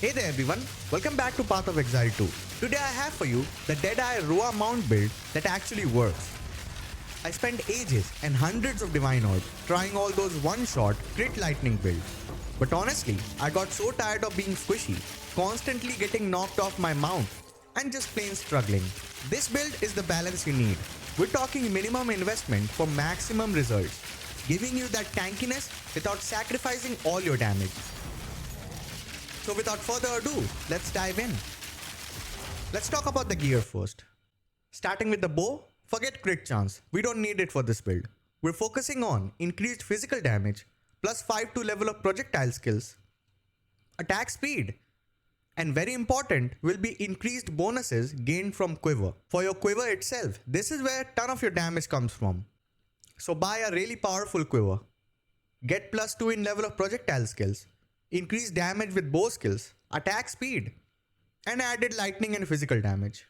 Hey there everyone, welcome back to Path of Exile 2. Today I have for you the Deadeye Rhoa Mount build that actually works. I spent ages and hundreds of Divine Orbs trying all those one-shot crit lightning builds. But honestly, I got so tired of being squishy, constantly getting knocked off my mount and just plain struggling. This build is the balance you need. We're talking minimum investment for maximum results, giving you that tankiness without sacrificing all your damage. So without further ado, let's dive in. Let's talk about the gear first. Starting with the bow, forget crit chance, we don't need it for this build. We're focusing on increased physical damage, plus 5 to level up projectile skills, attack speed, and very important will be increased bonuses gained from quiver. For your quiver itself, this is where a ton of your damage comes from. So buy a really powerful quiver. Get plus 2 in level of projectile skills, increase damage with bow skills, attack speed, and added lightning and physical damage.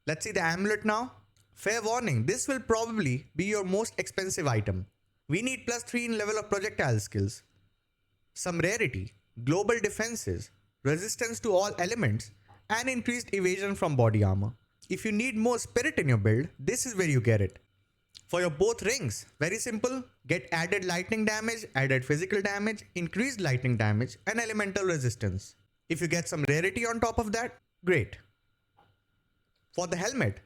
Let's see the amulet now. Fair warning, this will probably be your most expensive item. We need plus 3 in level of projectile skills, some rarity, global defenses, resistance to all elements, and increased evasion from body armor. If you need more spirit in your build, this is where you get it. For your both rings, very simple, get added lightning damage, added physical damage, increased lightning damage, and elemental resistance. If you get some rarity on top of that, great. For the helmet,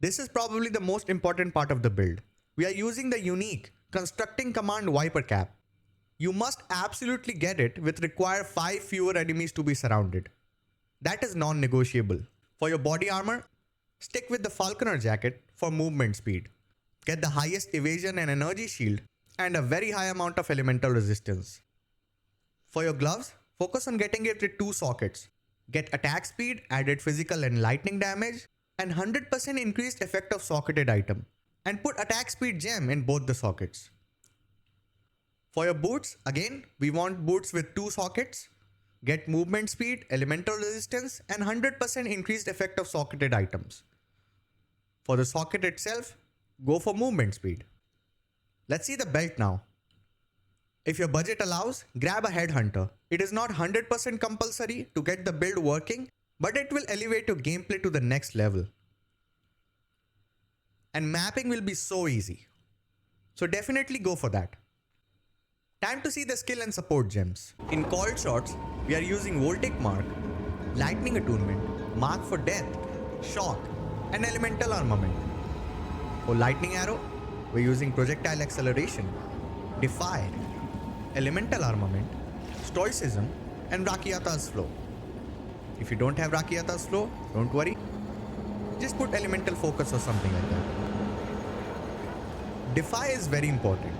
this is probably the most important part of the build. We are using the unique Constructing Command Viper Cap. You must absolutely get it with require 5 fewer enemies to be surrounded. That is non-negotiable. For your body armor, stick with the Falconer Jacket for movement speed. Get the highest evasion and energy shield and a very high amount of elemental resistance. For your gloves, focus on getting it with 2 sockets. Get attack speed, added physical and lightning damage, and 100% increased effect of socketed item. And put attack speed gem in both the sockets. For your boots, again, we want boots with 2 sockets. Get movement speed, elemental resistance, and 100% increased effect of socketed items. For the socket itself, go for movement speed. Let's see the belt now. If your budget allows, grab a headhunter. It is not 100% compulsory to get the build working, but it will elevate your gameplay to the next level. And mapping will be so easy. So definitely go for that. Time to see the skill and support gems. In called shots, we are using Voltic Mark, Lightning Attunement, Mark for Death, Shock, and Elemental Armament. For Lightning Arrow, we're using Projectile Acceleration, Defy, Elemental Armament, Stoicism, and Rakiata's Flow. If you don't have Rakiata's Flow, don't worry. Just put Elemental Focus or something like that. Defy is very important.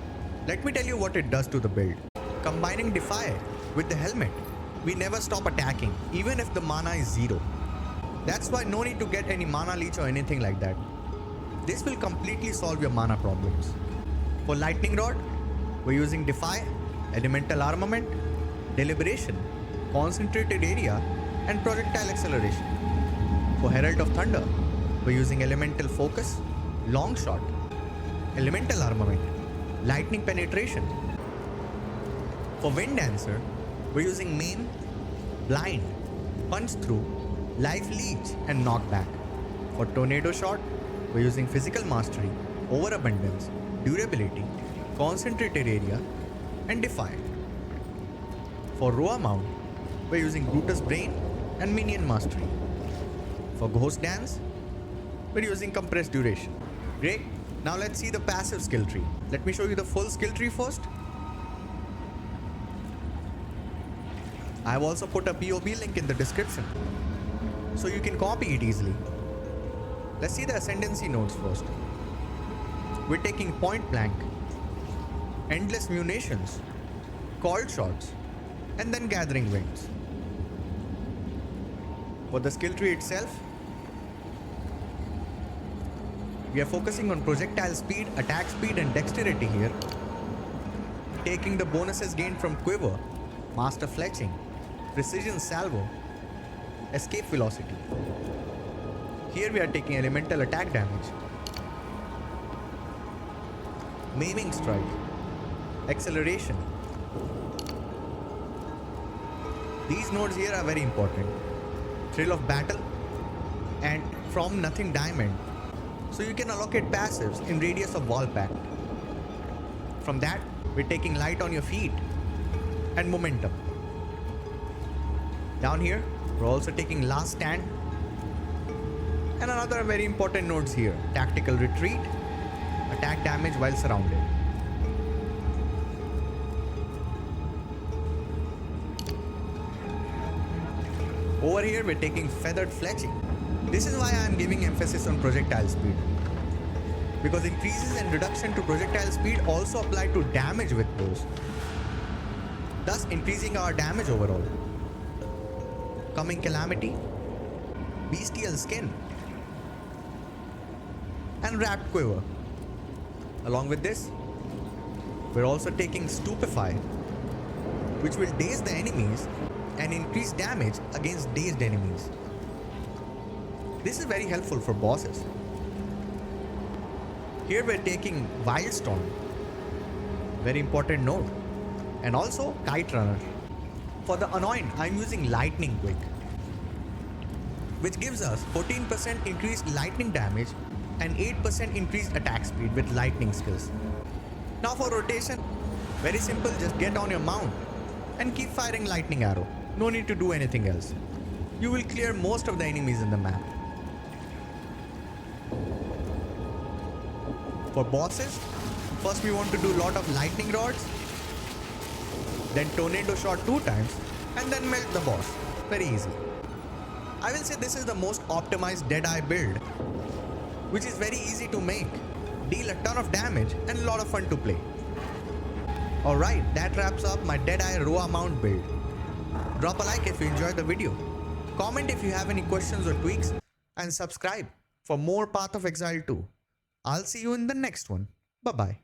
Let me tell you what it does to the build. Combining Defy with the helmet, we never stop attacking, even if the mana is 0. That's why no need to get any mana leech or anything like that. This will completely solve your mana problems. For Lightning Rod, we're using Defy, Elemental Armament, Deliberation, Concentrated Area, and Projectile Acceleration. For Herald of Thunder, we're using Elemental Focus, Long Shot, Elemental Armament, Lightning Penetration. For Wind Dancer, we're using Maim, Blind, Punch Through, Life Leech, and Knockback. For Tornado Shot, we're using Physical Mastery, Overabundance, Durability, Concentrated Area, and Defy. For Rhoa Mount, we're using Brutus Brain and Minion Mastery. For Ghost Dance, we're using Compressed Duration. Great, now let's see the passive skill tree. Let me show you the full skill tree first. I have also put a POE link in the description, so you can copy it easily. Let's see the ascendancy nodes first. We're taking Point Blank, Endless Munitions, Called Shots, and then Gathering Winds. For the skill tree itself, we are focusing on projectile speed, attack speed, and dexterity here. Taking the bonuses gained from Quiver, Master Fletching, Precision Salvo, Escape Velocity. Here we are taking elemental attack damage, Maiming Strike, Acceleration, These nodes here are very important. Thrill of Battle and From Nothing Diamond. So you can allocate passives in radius of Wall Pact. From that, we're taking Light on Your Feet and Momentum. Down here, we're also taking Last Stand. And another very important nodes here. Tactical Retreat, attack damage while surrounded. Over here, we're taking Feathered Fletching. This is why I am giving emphasis on projectile speed. Because increases and reduction to projectile speed also apply to damage with those, thus increasing our damage overall. Coming Calamity, Bestial Skin, and Wrapped Quiver. Along with this, we're also taking Stupefy, which will daze the enemies and increase damage against dazed enemies. This is very helpful for bosses. Here we're taking Wildstorm, very important node, and also Kite Runner. For the Annoying, I'm using Lightning Quick, which gives us 14% increased lightning damage and 8% increased attack speed with lightning skills. Now for rotation, very simple, just get on your mount and keep firing lightning arrow. No need to do anything else. You will clear most of the enemies in the map. For bosses, first we want to do a lot of lightning rods, then tornado shot 2 times, and then melt the boss. Very easy. I will say this is the most optimized Deadeye build, which is very easy to make, deal a ton of damage, and a lot of fun to play. Alright, that wraps up my Deadeye Rhoa Mount build. Drop a like if you enjoyed the video, comment if you have any questions or tweaks, and subscribe for more Path of Exile 2. I'll see you in the next one. Bye bye.